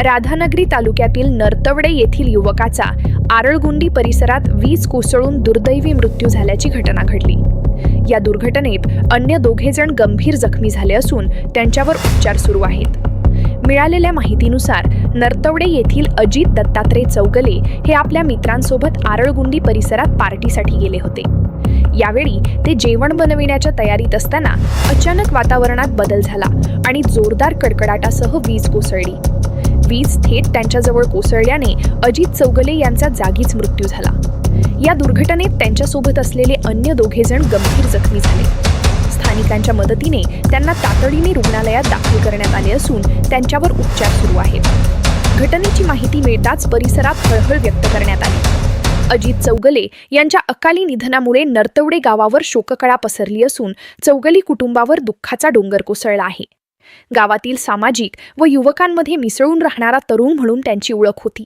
राधानगरी तालुक्यातील नरतवडे येथील युवकाचा आरळगुंडी परिसरात वीज कोसळून दुर्दैवी मृत्यू झाल्याची घटना घडली। या दुर्घटनेत अन्य 2 जण गंभीर जखमी झाले असून त्यांच्यावर उपचार सुरू आहेत। मिळालेल्या माहितीनुसार नरतवडे येथील अजित दत्तात्रय चौगले हे आपल्या मित्रांसोबत आरळगुंडी परिसरात पार्टीसाठी गेले होते। यावेळी ते जेवण बनविण्याच्या तयारीत असताना अचानक वातावरणात बदल झाला आणि जोरदार कडकडाटासह वीज कोसळली। वीज थेट त्यांच्याजवळ कोसळल्याने अजित चौगले यांचा जागीच मृत्यू झाला। या दुर्घटनेत त्यांच्यासोबत असलेले अन्य 2 जण गंभीर जखमी झाले। स्थानिकांच्या मदतीने त्यांना तातडीने रुग्णालयात दाखल करण्यात आले असून त्यांच्यावर उपचार सुरू आहेत। घटनेची माहिती मिळताच परिसरात हळहळ व्यक्त करण्यात आली। अजित चौगले यांच्या अकाली निधनामुळे नरतवडे गावावर शोककळा पसरली असून चौगले कुटुंबावर दुःखाचा डोंगर कोसळला आहे। गावातील सामाजिक व युवकांमध्ये मिसळून राहणारा तरुण म्हणून त्यांची ओळख होती।